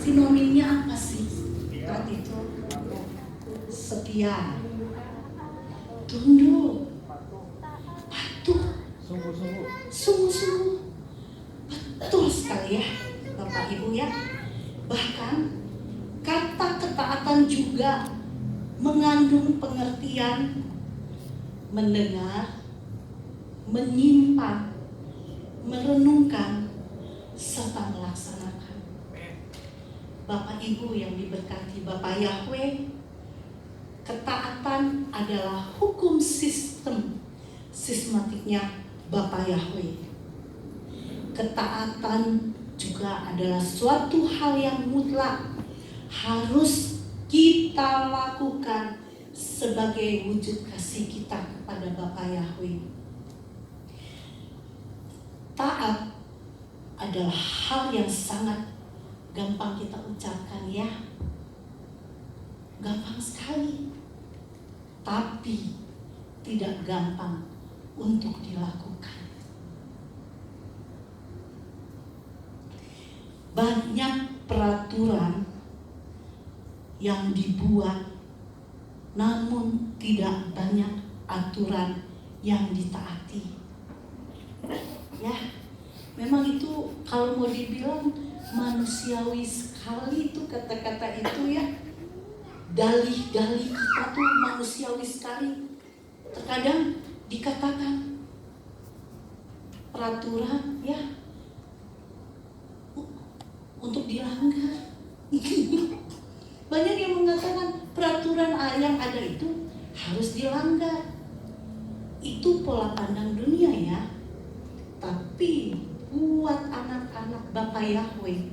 Sinonimnya apa sih? Tat itu setia, tunduk, patuh, sungguh-sungguh. Betul sekali ya Bapak Ibu ya. Bahkan kata ketaatan juga mengandung pengertian mendengar, menyimpan, merenungkan, serta melaksanakan. Bapak Ibu yang diberkati Bapak Yahweh, ketaatan adalah hukum sistematiknya Bapak Yahweh. Ketaatan juga adalah suatu hal yang mutlak harus kita lakukan sebagai wujud kasih kita kepada Bapak Yahweh. Taat adalah hal yang sangat gampang kita ucapkan ya. Gampang sekali. Tapi tidak gampang untuk dilakukan. Banyak peraturan yang dibuat, namun tidak banyak aturan yang ditaati. Ya, memang itu kalau mau dibilang manusiawi sekali itu kata-kata itu ya. Dalih-dalih kita tuh manusiawi sekali. Terkadang dikatakan peraturan ya untuk dilanggar. Banyak yang mengatakan peraturan yang ada itu harus dilanggar. Itu pola pandang dunia ya. Tapi buat anak-anak Bapak Yahweh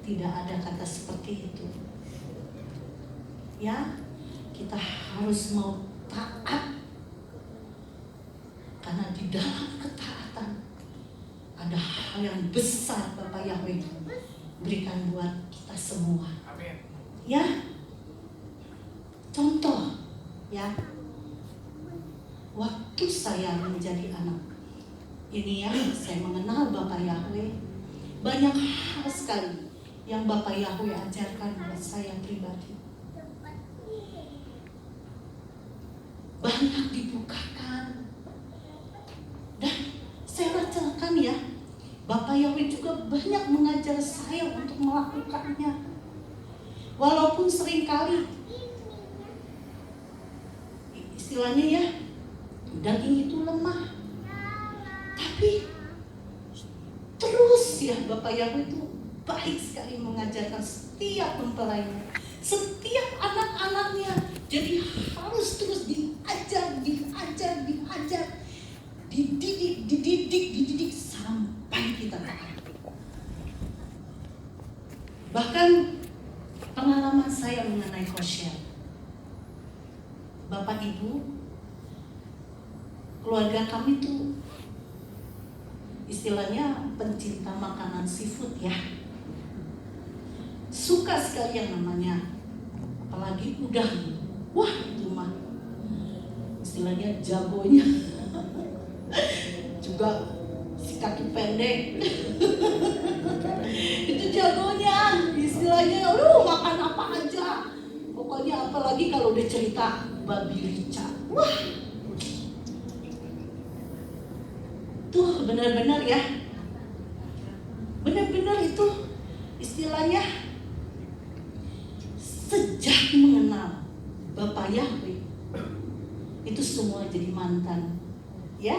tidak ada kata seperti itu. Ya, kita harus mau taat. Karena di dalam ketaatan ada hal yang besar Bapak Yahweh berikan buat kita semua. Amin. Ya, contoh ya, waktu saya menjadi anak ini ya, saya mengenal Bapak Yahweh, banyak hal sekali yang Bapak Yahweh ajarkan buat saya pribadi. Banyak dibukakan, dan saya rasakan ya, Bapak Yahweh juga banyak mengajar saya untuk melakukannya. Walaupun seringkali istilahnya ya, daging itu lemah, tapi terus ya Bapak Yahweh itu baik sekali mengajarkan setiap mempelainya, setiap anak-anaknya. Jadi harus terus diajar, dididik sampai kita taat. Bahkan pengalaman saya mengenai kosher, Bapak Ibu, keluarga kami tuh istilahnya pencinta makanan seafood ya. Suka sekali yang namanya, apalagi udang. Wah itu mah istilahnya jagonya. Juga si kaki pendek. Itu jagonya, istilahnya makan apa aja. Pokoknya apalagi kalau udah cerita babi rica. Wah, tuh benar-benar ya, benar-benar itu istilahnya sejak mengenal Bapak Yahweh itu semua jadi mantan ya.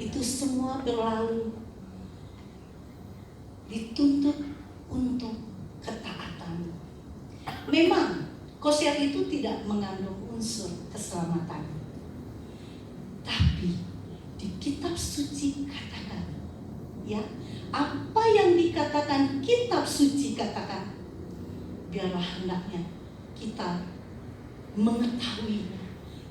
Itu semua berlalu, dituntut untuk ketaatan. Memang kosher itu tidak mengandung unsur keselamatan, tapi di kitab suci katakan ya, apa yang dikatakan kitab suci katakan, biarlah hendaknya kita mengetahuinya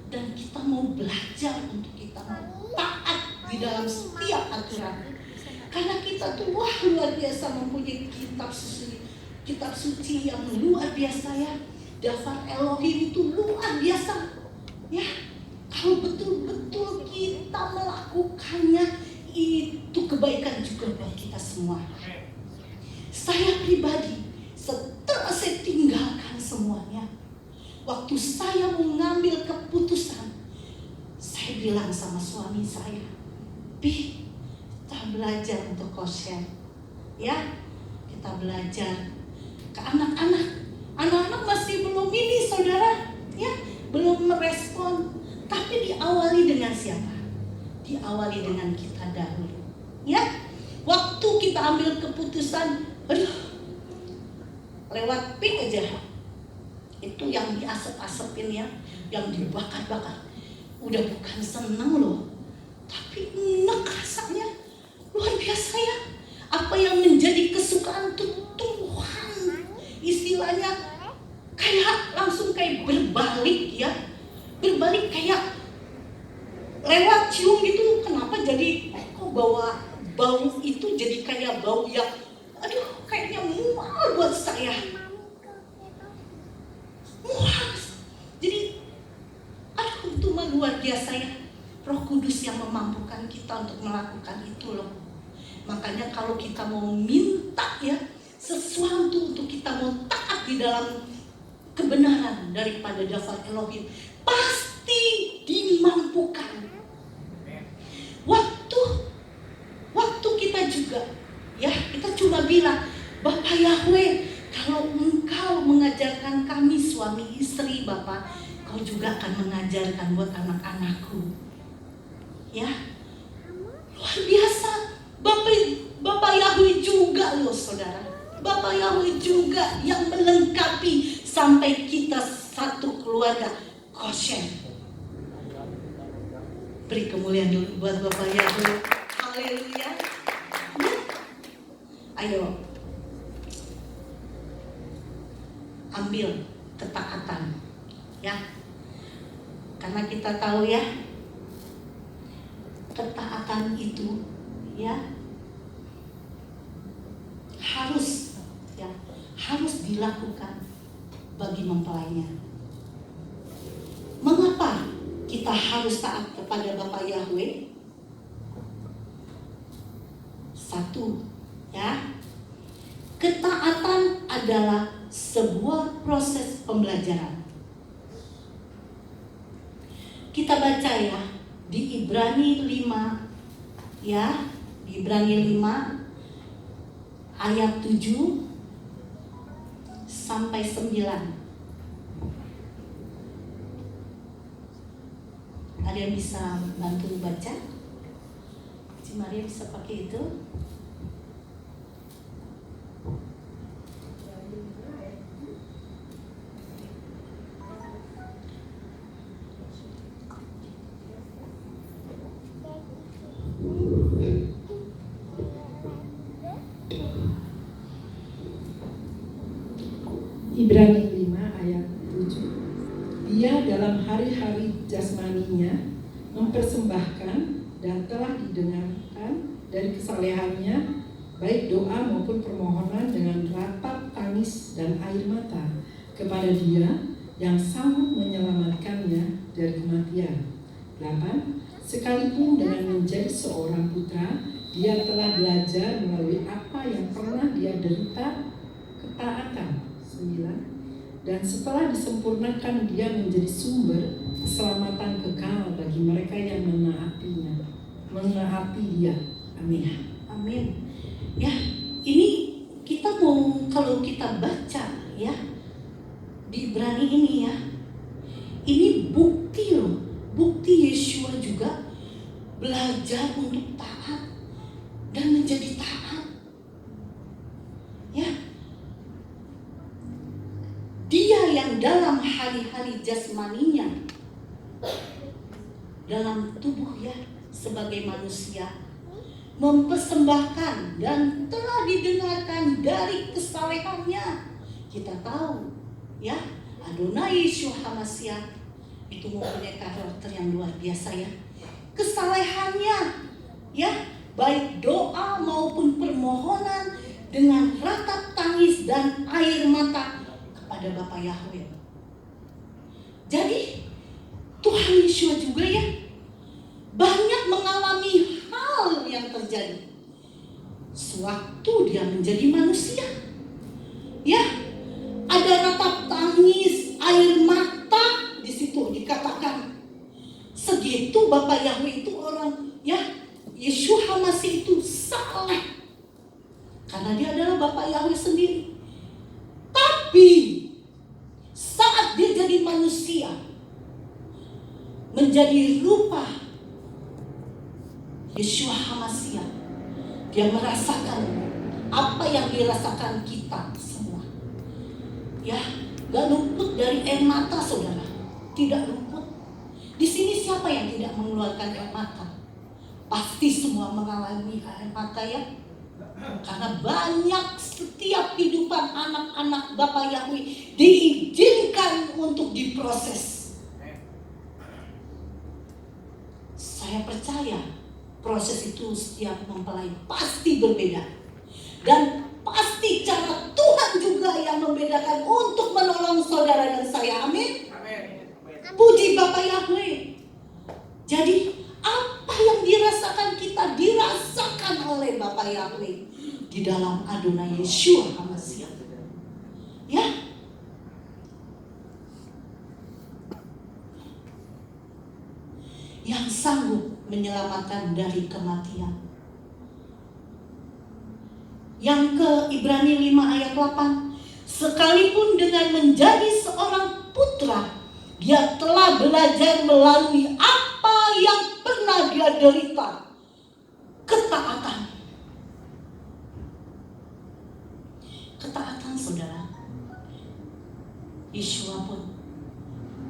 dan kita mau belajar untuk kita mau taat di dalam setiap aturan. Karena kita tuh luar biasa mempunyai kitab suci yang luar biasa ya. Daftar Elohim itu luar biasa ya. Kalau betul-betul kita melakukannya, itu kebaikan juga buat kita semua. Saya pribadi setelah waktu saya mengambil keputusan, saya bilang sama suami saya, Pi, kita belajar untuk kosher, ya, kita belajar ke anak-anak. Anak-anak masih belum ini, saudara, ya, belum merespon. Tapi diawali dengan siapa? Diawali dengan kita dahulu, ya. Waktu kita ambil keputusan, lewat pink aja, itu yang diasep-asepin ya, yang dibakar-bakar, udah bukan senang loh, tapi enak rasanya, luar biasa ya. Apa yang menjadi kesukaan Tuhan, istilahnya kayak langsung kayak berbalik ya, berbalik kayak lewat cium gitu. Kenapa jadi kok bawa bau itu jadi kayak bau yang aduh kayaknya mual buat saya, mual. Jadi aduh itu mah luar biasa ya, Roh Kudus yang memampukan kita untuk melakukan itu loh. Makanya kalau kita mau minta ya sesuatu untuk kita mau taat di dalam kebenaran daripada dasar Elohim, pasti dimampukan. Waktu kita juga ya, kita cuma bilang, Bapak Yahweh, kalau Engkau mengajarkan kami suami istri, Bapak, Kau juga akan mengajarkan buat anak-anakku. Ya, luar biasa. Bapak Yahweh juga loh saudara. Bapak Yahweh juga yang melengkapi sampai kita satu keluarga kosher. Beri kemuliaan dulu buat Bapak Yahweh. Haleluya. Ayo, ambil ketaatan, ya. Karena kita tahu ya, ketaatan itu, ya, harus dilakukan bagi mempelainya. Mengapa kita harus taat kepada Bapak Yahweh? Satu, ya, ketaatan adalah sebuah proses pembelajaran. Kita baca ya di Ibrani 5, ya, di Ibrani 5 ayat 7 sampai 9. Ada yang bisa bantu baca? Ci Maria bisa pakai itu? Ibrani 5 ayat 7. Dia dalam hari-hari jasmaninya mempersembahkan dan telah didengarkan dari kesalehannya baik doa maupun permohonan dengan ratap tangis dan air mata kepada Dia yang sanggup menyelamatkannya dari kematian. 8. Sekalipun dengan menjadi seorang putra, Dia telah belajar melalui apa yang pernah Dia derita ketaatan. 9. Dan setelah disempurnakan Dia menjadi sumber keselamatan kekal bagi mereka yang menaati Dia. Amin. Amin. Ya, ini kita mau, kalau kita baca ya di Ibrani ini ya, ini bukti loh, bukti Yeshua juga belajar untuk taat dan menjadi taat. Ya, Dia yang dalam hari-hari jasmaninya, dalam tubuh ya sebagai manusia, mempersembahkan dan telah didengarkan dari kesalehannya. Kita tahu ya, Adonai Yeshua HaMashiach itu mempunyai karakter yang luar biasa ya. Kesalehannya ya, baik doa maupun permohonan dengan ratap tangis dan air mata kepada Bapa Yahweh. Jadi Tuhan Yeshua juga ya banyak mengalami hal yang terjadi sewaktu Dia menjadi manusia. Ya, ada ratap tangis, air mata, Bapak Yahweh itu orang, ya, Yeshua HaMashiach itu salah. Karena dia adalah Bapak Yahweh sendiri. Tapi saat dia jadi manusia, menjadi rupa Yeshua HaMashiach, dia merasakan apa yang dirasakan kita semua. Ya, gak luput dari air mata, saudara. Tidak luput. Di sini siapa yang tidak mengeluarkan air mata? Pasti semua mengalami air mata, ya. Karena banyak setiap kehidupan anak-anak Bapak Yahweh diizinkan untuk diproses. Saya percaya proses itu setiap mempelai pasti berbeda. Dan pasti cara Tuhan juga yang membedakan untuk menolong saudara dan saya. Amin. Puji Bapak Yahweh. Jadi apa yang dirasakan kita dirasakan oleh Bapak Yahweh di dalam Adonai Yeshua HaMashiach. Ya. Yang sanggup menyelamatkan dari kematian. Yang ke Ibrani 5 ayat 8. Sekalipun dengan menjadi seorang putra, dia telah belajar melalui apa yang pernah dia derita. Ketaatan. Ketaatan, saudara. Yeshua pun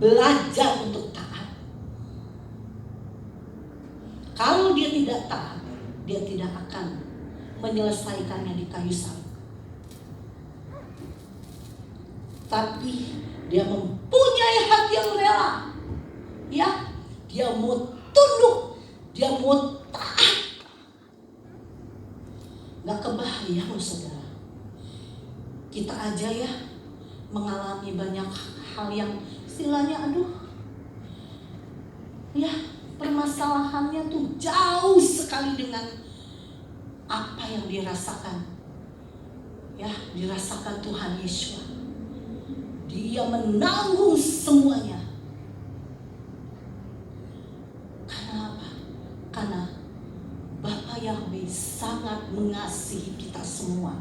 belajar untuk taat. Kalau dia tidak taat, dia tidak akan menyelesaikannya di kayu salib. Tapi dia mempunyai hati yang rela. Ya, dia mau tunduk, dia mau taat. Gak kebayang loh, saudara. Kita aja ya mengalami banyak hal yang istilahnya ya, permasalahannya tuh jauh sekali dengan apa yang dirasakan. Ya, dirasakan Tuhan Yeshua. Dia menanggung semuanya. Karena apa? Karena Bapak Yahweh sangat mengasihi kita semua.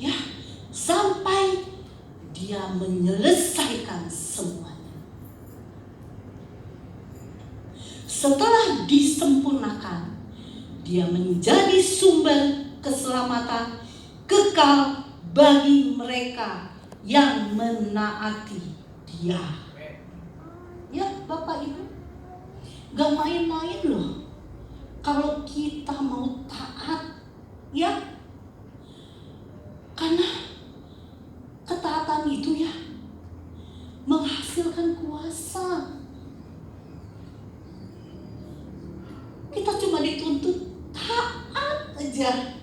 Ya, sampai dia menyelesaikan semuanya. Setelah disempurnakan, dia menjadi sumber keselamatan kekal bagi mereka yang menaati dia. Ya, Bapak Ibu, gak main-main loh kalau kita mau taat, ya. Karena ketaatan itu ya menghasilkan kuasa. Kita cuma dituntut taat aja.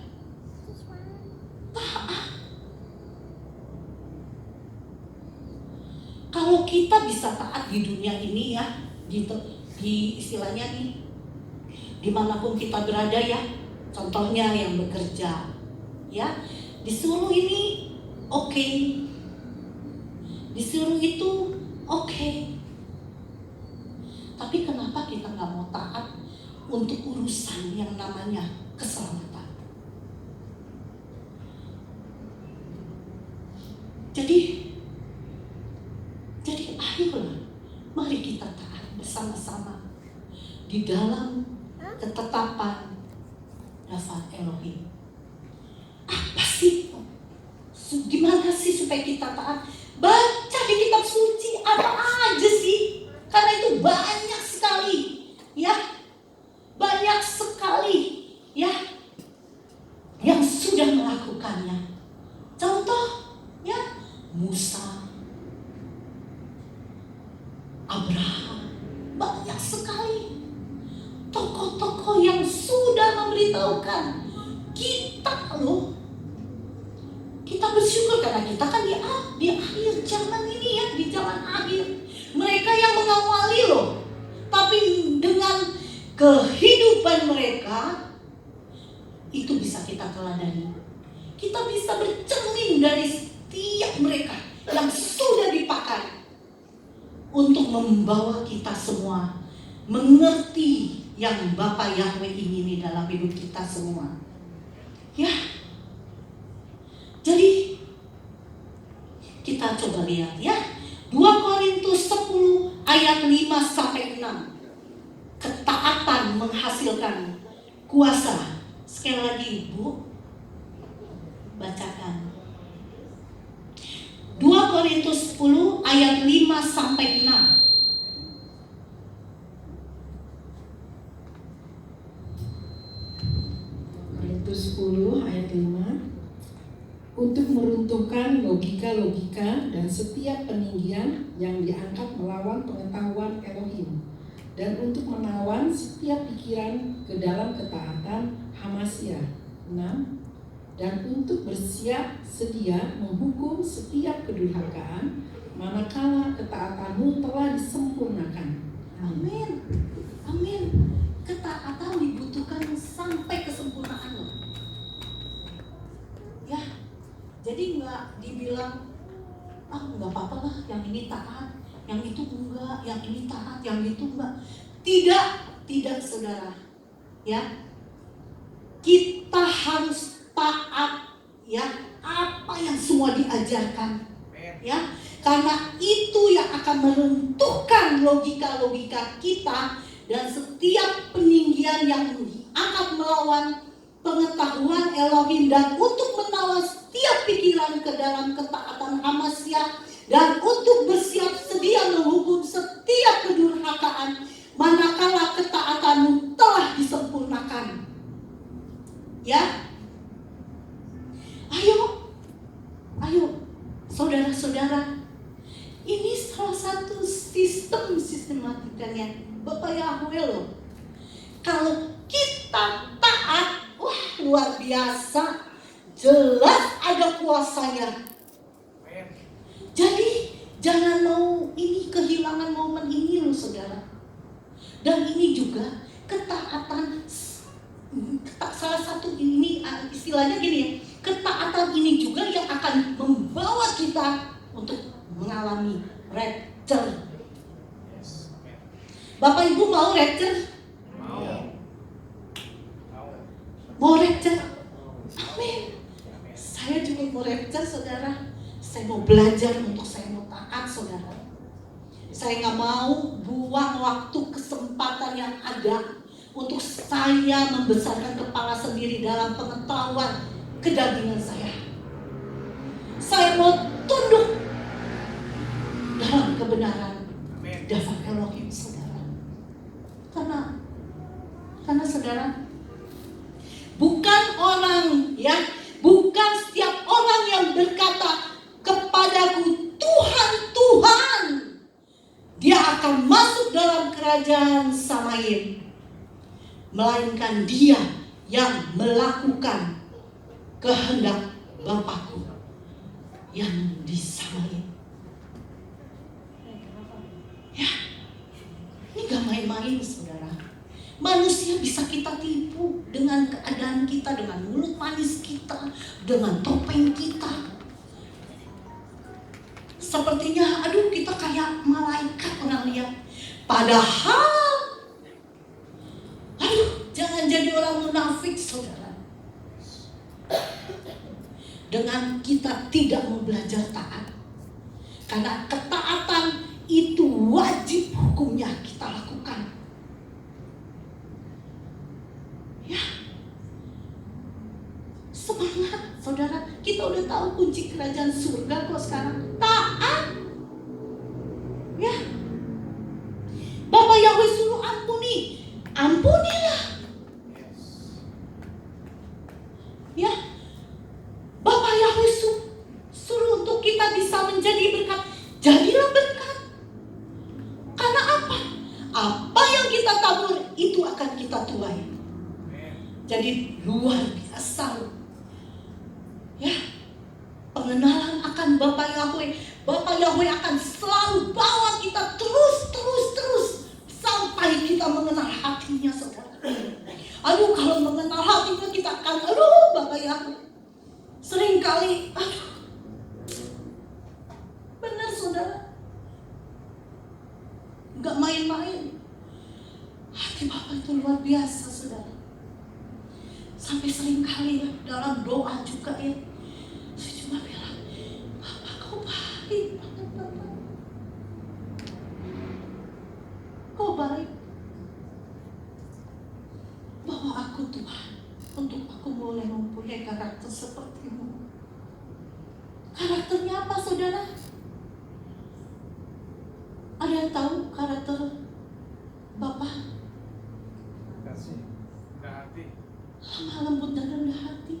Taat. Kalau kita bisa taat di dunia ini ya, di istilahnya nih, dimanapun kita berada ya, contohnya yang bekerja, ya, disuruh ini oke, disuruh itu oke. Tapi kenapa kita nggak mau taat untuk urusan yang namanya keselamatan? Jadi ayolah, mari kita taat bersama-sama di dalam ketetapan dasar Elohim. Apa sih? Gimana sih supaya kita taat? Baca di kitab suci apa aja sih? Karena itu banyak sekali, ya, banyak sekali, ya, yang sudah melakukannya. Contoh, ya, Musa, Abraham, banyak sekali tokoh-tokoh yang sudah memberitahukan kita loh. Kita bersyukur karena kita kan di akhir zaman ini ya, di zaman akhir. Mereka yang mengawali loh, tapi dengan kehidupan mereka itu bisa kita teladani. Kita bisa bercermin dari setiap mereka yang sudah dipakai untuk membawa kita semua mengerti yang Bapa Yahweh ingini dalam hidup kita semua. Ya. Jadi kita coba lihat ya. 2 Korintus 10 ayat 5 sampai 6. Ketaatan menghasilkan kuasa. Sekali lagi Bu, bacakan. 2 Korintus 10 ayat 5 sampai 6. Korintus 10 ayat 5. Untuk meruntuhkan logika-logika dan setiap peninggian yang diangkat melawan pengetahuan Elohim, dan untuk menawan setiap pikiran ke dalam ketaatan Hamasya. 6. Dan untuk bersiap sedia menghukum setiap kedurhakaan manakala ketaatanmu telah disempurnakan. Amin. Amin. Ketaatan dibutuhkan sampai kesempurnaan loh. Ya. Jadi nggak dibilang nggak apa-apa lah, yang ini taat, yang itu enggak, yang ini taat, yang itu enggak. Tidak saudara. Ya. Kita harus taat ya apa yang semua diajarkan. Ya. Karena itu yang akan meruntuhkan logika-logika kita dan setiap peninggian yang diangkat melawan pengetahuan Elohim, dan untuk menawan setiap pikiran ke dalam ketaatan Hamasya, dan untuk bersiap sedia menghukum setiap kedurhakaan manakala ketaatanmu telah disempurnakan. Ya. Ayo saudara-saudara. Ini salah satu sistematikanya Bapak Yahweh loh. Kalau kita taat, wah luar biasa. Jelas ada kuasanya. Jadi jangan mau ini kehilangan momen ini loh saudara. Dan ini juga ketaatan, salah satu ini istilahnya gini ya. Ketaatan ini juga yang akan membawa kita untuk mengalami rapture. Bapak Ibu mau rapture? Mau rapture? Amin. Saya juga mau rapture saudara. Saya mau belajar untuk saya mau taat saudara. Saya gak mau buang waktu kesempatan yang ada untuk saya membesarkan kepala sendiri dalam pengetahuan kedagingan saya. Saya mau tunduk dalam kebenaran dasar Elohim saudara. Karena saudara, bukan orang ya, bukan setiap orang yang berkata kepadaku Tuhan, Tuhan, dia akan masuk dalam kerajaan Samayim, melainkan dia yang melakukan kehendak Bapakku yang di Samayim. Ya, ini gak main-main saudara. Manusia bisa kita tipu dengan keadaan kita, dengan mulut manis kita, dengan topeng kita. Sepertinya kita kayak malaikat orang lihat. Padahal jangan jadi orang munafik saudara. Dengan kita tidak mau belajar taat. Karena ketaatan itu wajib hukumnya kita lakukan. Ya. Semangat saudara. Kita udah tahu kunci kerajaan surga kok sekarang. Taat. Ya. Bapak Yahweh suruh ampuni. Ampunilah. Ya. Bapak Yahweh suruh untuk kita bisa menjadi berkat. Jadilah berkat. Karena apa? Apa yang kita tabur itu akan kita tuai. Jadi luar biasa. Ya. Pengenalan akan Bapak Yahweh. Bapak Yahweh akan selalu bawa kita terus sampai kita mengenal hatinya saudara. Kalau mengenal hatinya kita akan Bapak Yahweh. Seringkali benar saudara, gak main-main. itu luar biasa, saudara. Sampai sering kali ya, dalam doa juga ya, saya cuma bilang, Bapak kau baik banget, Bapak. Kau baik. Bawa aku Tuhan, untuk aku boleh mempunyai karakter sepertimu. Karakternya apa, saudara? Ada yang tahu karakter Bapak? Kasih, rendah hati. Lemah lembut dan rendah hati.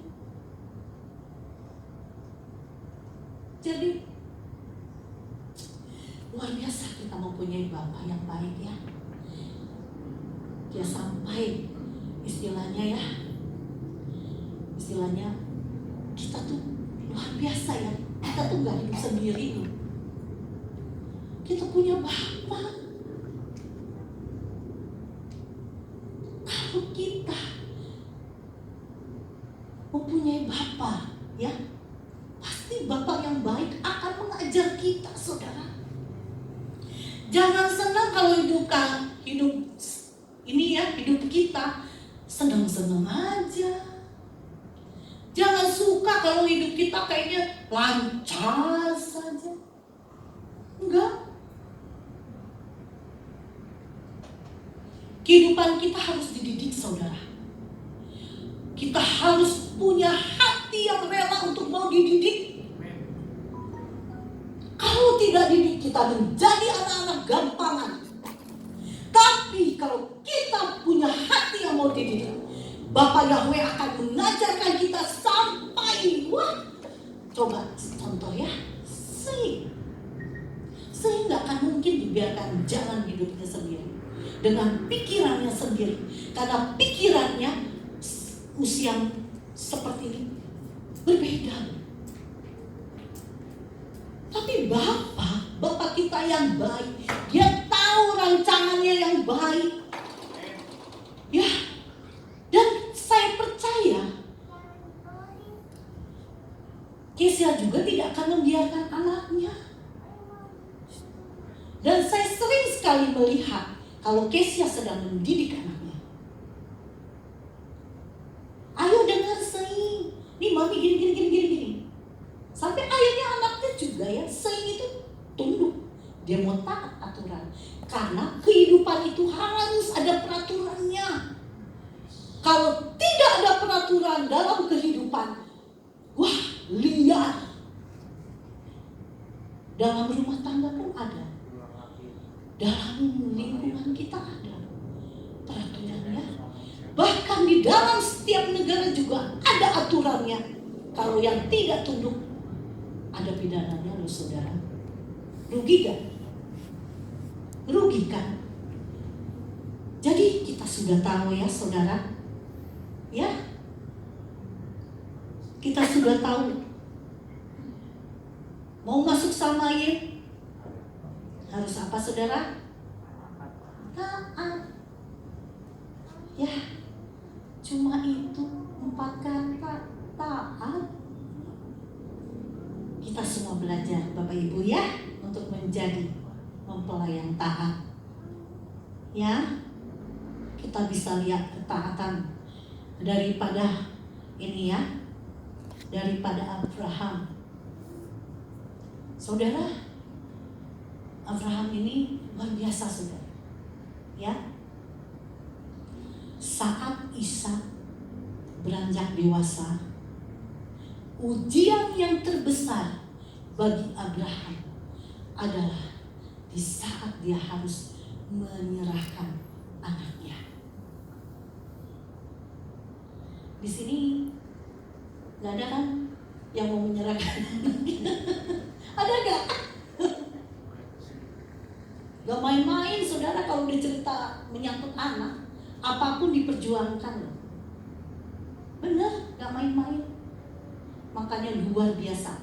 Jadi luar biasa kita mempunyai Bapak yang baik ya. Dia sampai istilahnya kita tuh luar biasa ya. Kita tuh gak hidup sendiri loh. Kita punya Bapak. Kalau kita mempunyai Bapa, ya, pasti Bapa yang baik akan mengajar kita, saudara. Jangan senang kalau hidup ini ya, hidup kita senang-senang aja. Jangan suka kalau hidup kita kayaknya lancar saja. Enggak. Kehidupan kita harus dididik, saudara. Kita harus punya hati yang rela untuk mau dididik. Kalau tidak didik, kita menjadi anak-anak gampangan. Tapi kalau kita punya hati yang mau dididik, Bapak Yahweh akan mengajarkan kita sampai, coba contoh ya, sehingga akan mungkin dibiarkan jalan hidupnya sendiri dengan pikirannya sendiri, karena pikirannya usia seperti ini berbeda. Tapi Bapak kita yang baik, Dia tahu rancangannya yang baik, ya. Dan saya percaya Kesia juga tidak akan membiarkan anaknya. Dan saya sering sekali melihat kalau Kesia sedang mendidik anaknya. Ayo dengar Sei, nih mami gini. Sampai akhirnya anaknya juga ya, Sei itu tunduk. Dia mau taat aturan. Karena kehidupan itu harus ada peraturannya. Kalau tidak ada peraturan dalam kehidupan, liar. Dalam rumah tangga pun ada. Dalam lingkungan kita ada peraturannya. Bahkan di dalam setiap negara juga ada aturannya. Kalau yang tidak tunduk, ada pidananya loh, saudara. Rugi gak? Rugi kan? Jadi kita sudah tahu ya, saudara. Ya, kita sudah tahu. Mau masuk sama Ye, harus apa, saudara? Taat. Ya, cuma itu 4 kata, taat. Kita semua belajar, Bapak Ibu ya, untuk menjadi mempelai yang taat. Ya, kita bisa lihat ketaatan daripada ini ya, daripada Abraham. Saudara, Abraham ini luar biasa, saudara. Ya, saat Ishak beranjak dewasa, ujian yang terbesar bagi Abraham adalah di saat dia harus menyerahkan anaknya. Di sini nggak ada kan yang mau menyerahkan anaknya? Ada nggak? Gak main-main, saudara, kalau udah cerita menyangkut anak, apapun diperjuangkan loh. Bener, gak main-main. Makanya luar biasa,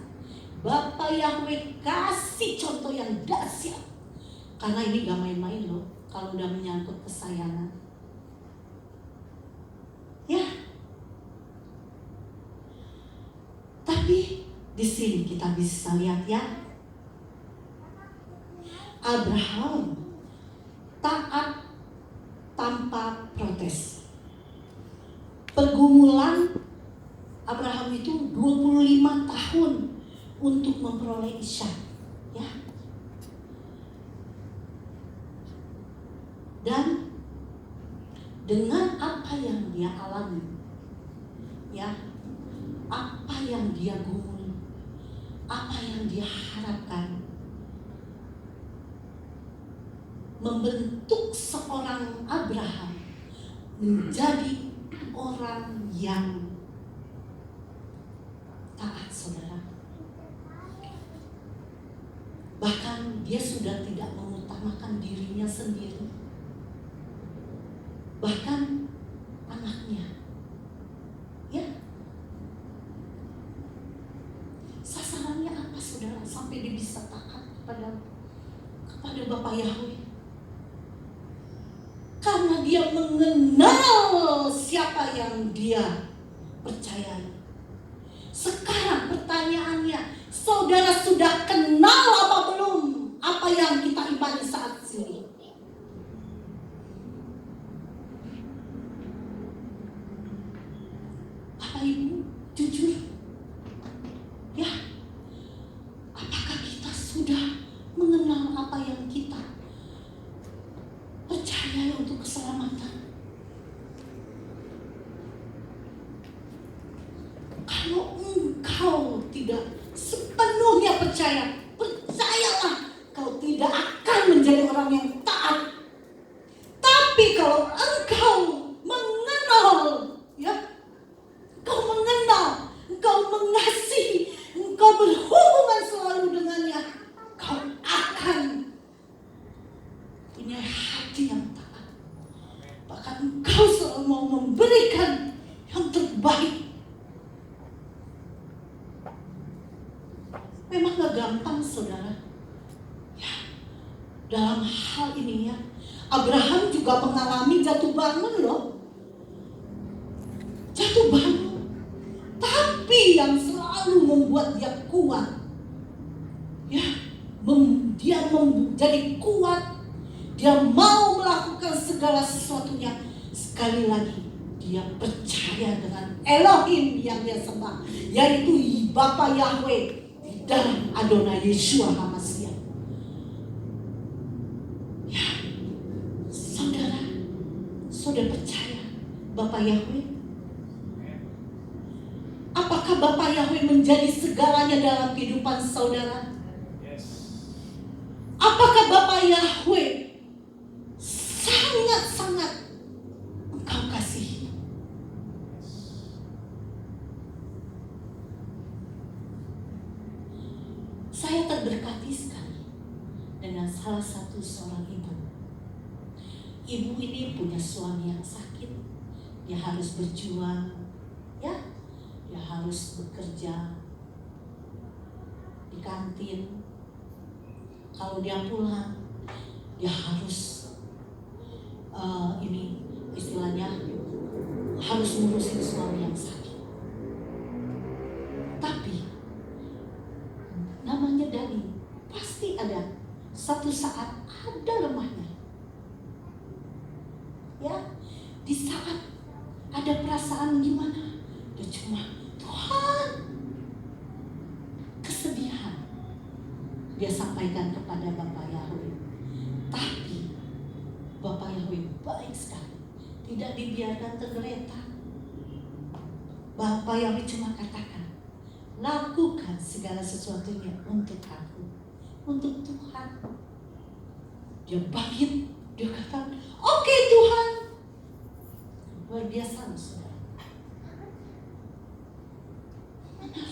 Bapak Yahweh kasih contoh yang dahsyat. Karena ini gak main-main loh, kalau udah menyangkut kesayangan. Ya. Tapi di sini kita bisa lihat ya, Abraham taat tanpa protes. Pergumulan Abraham itu 25 tahun untuk memperoleh Ishak, ya. Dan dengan apa yang dia alami, ya, apa yang dia gumuli, apa yang dia harapkan, membentuk seorang Abraham menjadi orang yang taat, saudara. Bahkan dia sudah tidak mengutamakan dirinya sendiri, bahkan anaknya, ya. Sasarannya apa, saudara, sampai dia bisa taat kepada Bapak Yahweh? Karena dia mengenal siapa yang dia percayai. Sekarang pertanyaannya, saudara sudah kenal apa belum apa yang kita imani saat ini? Bapak Ibu, jujur, ya, apakah kita sudah mengenal apa yang kita percaya untuk keselamatan? Kalau engkau tidak sepenuhnya percaya, percayalah kau tidak akan menjadi orang yang taat. Tapi kalau engkau mengenal, ya, engkau mengenal, engkau mengasihi, engkau berhubungan selalu dengannya, kau akan punya hati yang taat. Bahkan engkau selalu mau memberikan yang terbaik. Memang gak gampang, saudara. Ya, dalam hal ini, ya, Abraham juga mengalami jatuh bangun loh. Jatuh bangun. Tapi yang selalu membuat dia kuat, ya, dia menjadi kuat. Dia mau melakukan segala sesuatunya. Sekali lagi, dia percaya dengan Elohim yang dia sembah, yaitu Bapa Yahweh dalam Adonai Yeshua HaMashiach. Ya, saudara percaya Bapa Yahweh? Apakah Bapa Yahweh menjadi segalanya dalam kehidupan saudara? Apakah Bapa Yahweh sangat-sangat engkau kasihi? Saya terberkati sekali dengan salah satu seorang ibu. Ibu ini punya suami yang sakit. Dia harus berjuang, ya. Dia harus bekerja di kantin. Kalau dia pulang, dia harus ini istilahnya harus ngurusin suami yang sakit. Tapi namanya Dani, pasti ada satu saat ada lemahnya. Ya, di saat ada perasaan gimana, dia cuma Tuhan, kesedihan dia sampaikan kepada Bapak Yahweh. Tapi Bapak Yahweh baik sekali, tidak dibiarkan tergeletak. Bapak Yahweh cuma katakan, lakukan segala sesuatunya untuk aku, untuk Tuhan. Dia bangkit, dia kata, oke Tuhan. Luar biasa, saudara. Benar.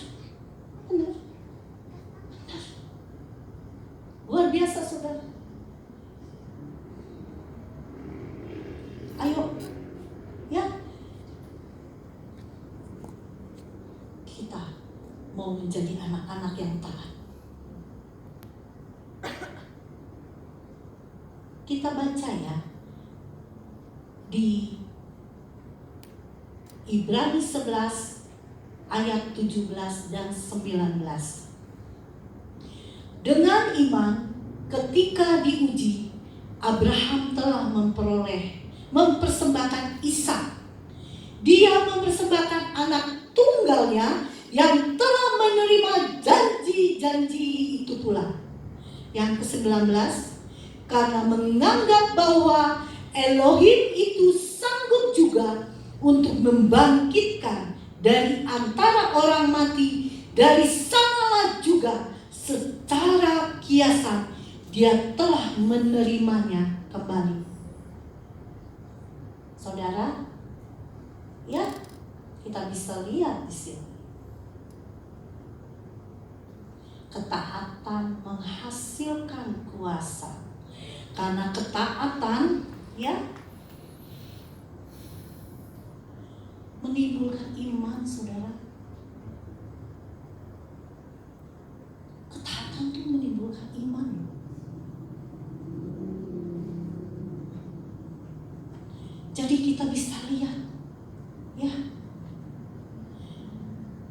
Luar biasa, saudara. Ayo, ya, kita mau menjadi anak-anak yang taat. Kita baca, ya, di Ibrani 11 ayat 17 dan 19. Dengan iman ketika diuji, Abraham telah mempersembahkan Ishak. Dia mempersembahkan anak tunggalnya yang telah menerima janji-janji itu pula. Yang ke-19, karena menganggap bahwa Elohim itu sanggup juga untuk membangkitkan dari antara orang mati, dari sanalah juga secara kiasan dia telah menerimanya kembali. Saudara, ya, kita bisa lihat di sini. Ketaatan menghasilkan kuasa. Karena ketaatan, ya, menimbulkan iman, saudara. Ketaatan itu menimbulkan iman. Jadi kita bisa lihat, ya,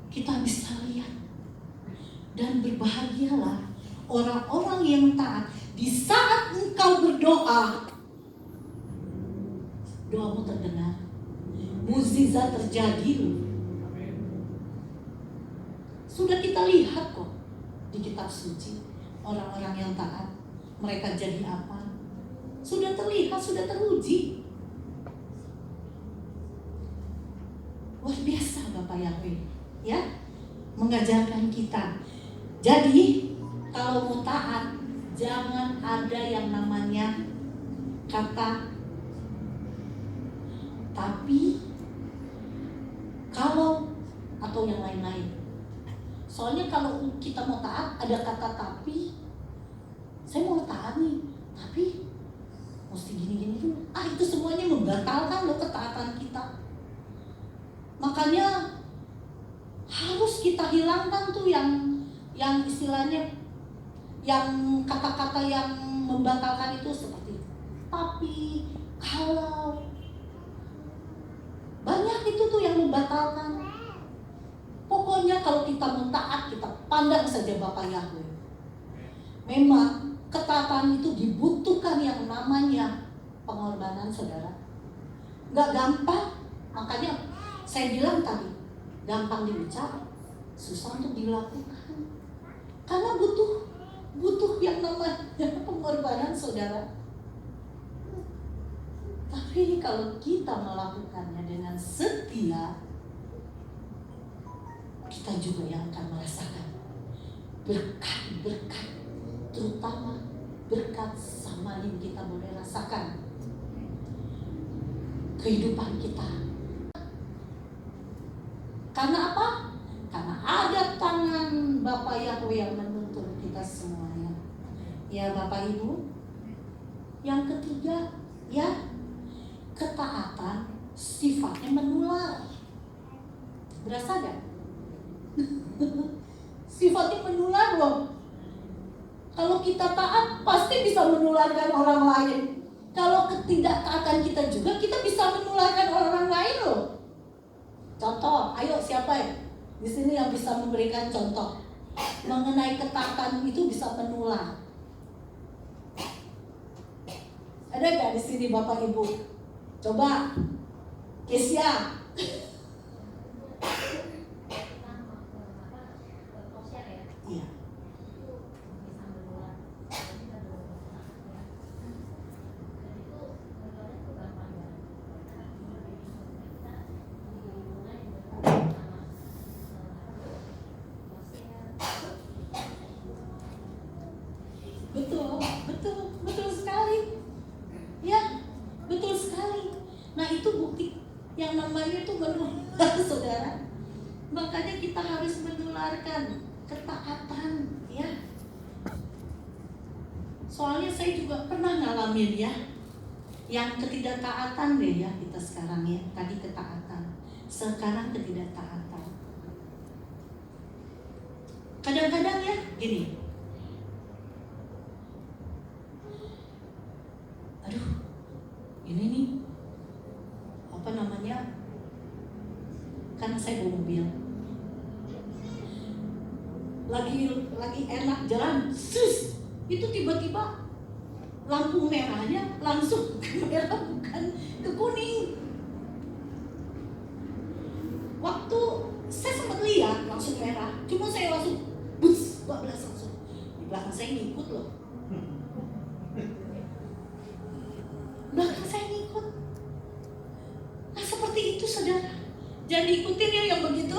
kita bisa lihat. Dan berbahagialah orang-orang yang taat. Di saat engkau berdoa, doamu terdengar, mukjizat terjadi loh. Sudah kita lihat kok di kitab suci, orang-orang yang taat, mereka jadi apa? Sudah terlihat, sudah teruji. Luar biasa Bapak Yahweh, ya, mengajarkan kita. Jadi kalau mau taat, jangan ada yang namanya kata tapi, kalau, atau yang lain-lain. Soalnya kalau kita mau taat ada kata tapi, saya mau taat nih, tapi mesti gini-gini dulu. Itu semuanya membatalkan loh ketaatan kita. Makanya harus kita hilangkan tuh yang istilahnya, yang kata-kata yang membatalkan itu seperti tapi, kalau, banyak itu tuh yang membatalkan. Pokoknya kalau kita mau taat, kita pandang saja Bapak Yahweh. Memang ketaatan itu dibutuhkan yang namanya pengorbanan, saudara. Nggak gampang, makanya saya bilang tadi, gampang diucap, susah untuk dilakukan. Karena butuh yang namanya pengorbanan, saudara. Tapi kalau kita melakukannya dengan setia, kita juga yang akan merasakan berkat-berkat, terutama berkat samalim kita boleh rasakan kehidupan kita. Karena apa? Karena ada tangan Bapak Yahweh yang menuntun kita semuanya. Ya Bapak Ibu. Yang ketiga, ya, ketaatan sifatnya menular. Berasa gak? Sifatnya menular loh. Kalau kita taat pasti bisa menularkan orang lain. Kalau ketidaktaatan kita juga, kita bisa menularkan orang lain loh. Contoh, ayo siapa ya di sini yang bisa memberikan contoh mengenai ketaatan itu bisa menular? Ada gak di sini Bapak Ibu? Coba, Kesia. Iya. Betul sekali. Ya, betul sekali. Nah itu bukti yang namanya itu menular, saudara. Makanya kita harus menularkan ketaatan, ya. Soalnya saya juga pernah ngalamin ya, yang ketidaktaatan deh ya kita sekarang ya. Tadi ketaatan, sekarang ketidaktaatan. Kadang-kadang ya gini, aduh, ini nih apa namanya? Karena saya bawa mobil, lagi enak jalan, sus, itu tiba-tiba lampu merahnya langsung ke merah, bukan ke kuning. Waktu saya sempat lihat langsung merah, cuma saya langsung bus, bablas langsung. Di belakang saya ngikut loh. Belakang saya ngikut. Nah seperti itu saudara. Jangan diikutin ya yang begitu.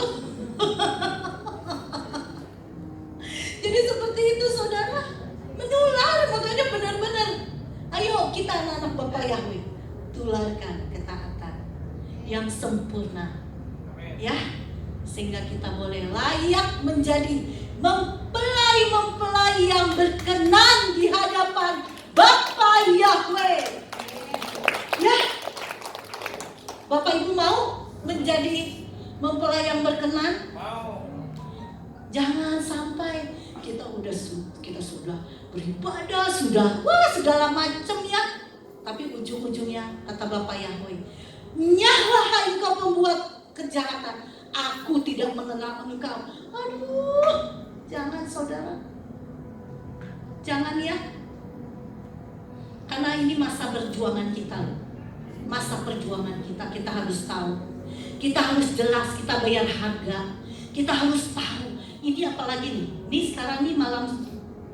Jadi seperti itu saudara. Menular, makanya benar-benar. Ayo kita anak-anak Bapak Yahweh, tularkan ketaatan yang sempurna. Ya, sehingga kita boleh layak menjadi mempelai-mempelai yang berkenan di hadapan Bapa Yahweh. Ya, Bapak Ibu mau menjadi mempelai yang berkenan? Mau. Jangan sampai kita sudah beribadah, sudah segala macam ya, tapi ujung-ujungnya kata Bapa Yahweh, nyalah engkau pembuat kejahatan, aku tidak mengenal engkau. Aduh, jangan saudara, jangan ya, karena ini masa perjuangan kita loh. Masa perjuangan kita harus tahu, kita harus jelas, kita bayar harga, kita harus tahu. Ini apalagi nih, ini sekarang nih malam,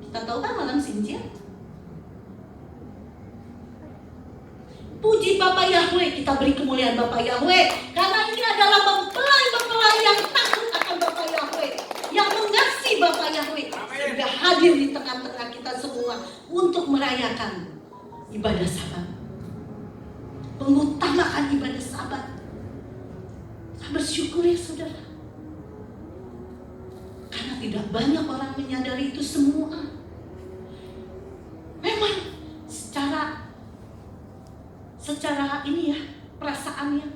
kita tahu kan malam Sinjil. Puji Bapa Yahweh, kita beri kemuliaan Bapa Yahweh, karena ini adalah mempelai-mempelai yang takut akan Bapa Yahweh, yang mengasihi Bapa Yahweh, sehingga hadir di tengah-tengah kita semua untuk merayakan ibadah Sabat, mengutamakan ibadah Sabat. Saya bersyukur ya saudara, karena tidak banyak orang menyadari itu semua. Memang secara ini ya, perasaannya,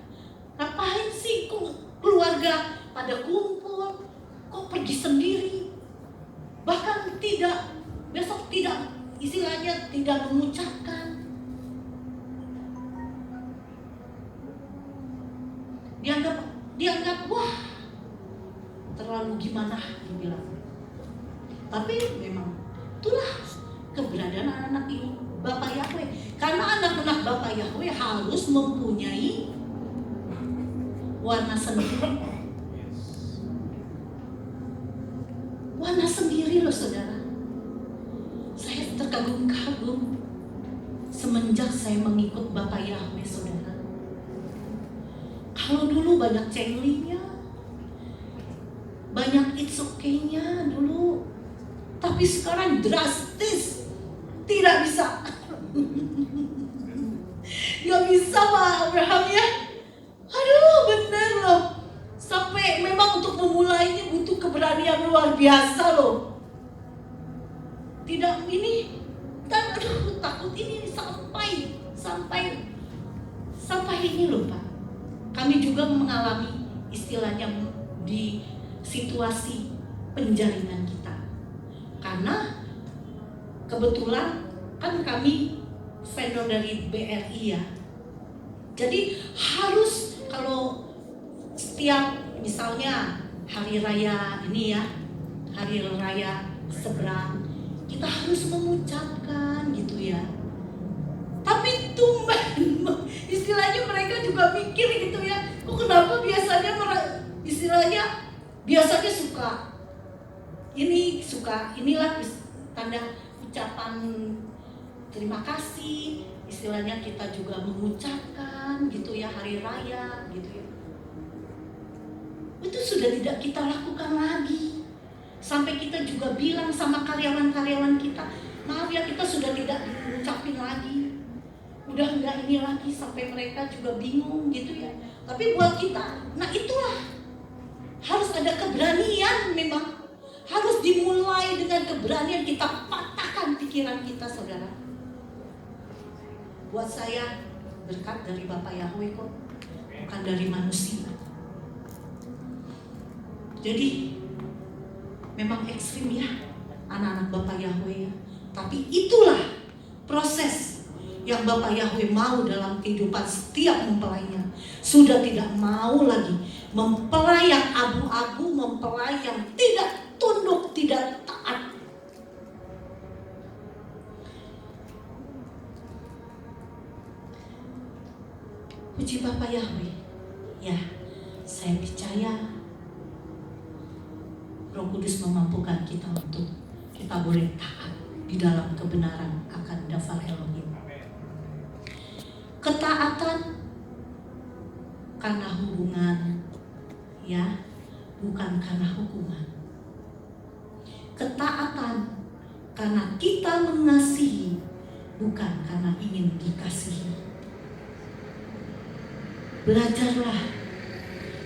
ngapain sih kok keluarga pada kumpul, kok pergi sendiri, bahkan besok tidak, istilahnya tidak mengucapkan. Dianggap wah terlalu gimana dibilang. Tapi memang itulah keberadaan anak-anak Bapa Yahweh. Karena anak-anak Bapa Yahweh harus mempunyai warna sendiri. Warna sendiri loh saudara. Saya terkagum-kagum semenjak saya mengikut Bapa Yahweh saudara. Kalau dulu banyak cenglingnya, banyak it's okay-nya dulu, tapi sekarang drastis, tidak bisa. Gak bisa Pak Abraham ya. Aduh bener loh, sampai memang untuk memulainya butuh keberanian luar biasa loh. Tidak ini kan, aduh takut ini sampai ini loh Pak. Kami juga mengalami istilahnya di situasi penjaringan kita, karena kebetulan kan kami vendor dari BRI ya, jadi harus kalau setiap misalnya hari raya ini ya, hari raya seberang, kita harus mengucapkan gitu ya. Tapi tumben istilahnya mereka juga mikir gitu ya, kok kenapa biasanya suka inilah tanda ucapan terima kasih, istilahnya kita juga mengucapkan gitu ya, hari raya gitu ya. Itu sudah tidak kita lakukan lagi. Sampai kita juga bilang sama karyawan-karyawan kita, maaf ya kita sudah tidak mengucapin lagi, udah enggak ini lagi, sampai mereka juga bingung gitu ya. Tapi buat kita, nah itulah harus ada keberanian, memang harus dimulai dengan keberanian. Kita patahkan pikiran kita saudara. Buat saya berkat dari Bapa Yahweh kok, bukan dari manusia. Jadi memang ekstrim ya anak-anak Bapa Yahweh ya. Tapi itulah proses yang Bapa Yahweh mau dalam kehidupan setiap mempelainya. Sudah tidak mau lagi mempelai yang abu-abu, mempelai yang tidak tunduk, tidak taat. Puji Bapa Yahweh. Ya, saya percaya Roh Kudus memampukan kita untuk kita boleh taat di dalam kebenaran akan Dafar Elohim. Ketaatan karena hubungan, ya, bukan karena hukuman. Ketaatan karena kita mengasihi, bukan karena ingin dikasihi. Belajarlah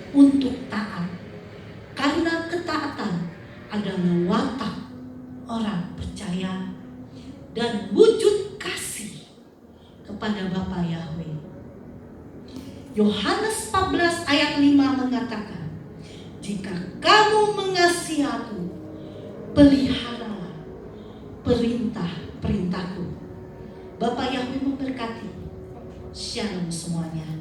untuk taat, karena ketaatan adalah watak orang percaya dan wujud kasih kepada Bapa Yahweh. Yohanes 14 ayat 5 mengatakan, jika kamu mengasihi aku, peliharalah perintah-perintahku. Bapa Yahweh memberkati. Shalom semuanya.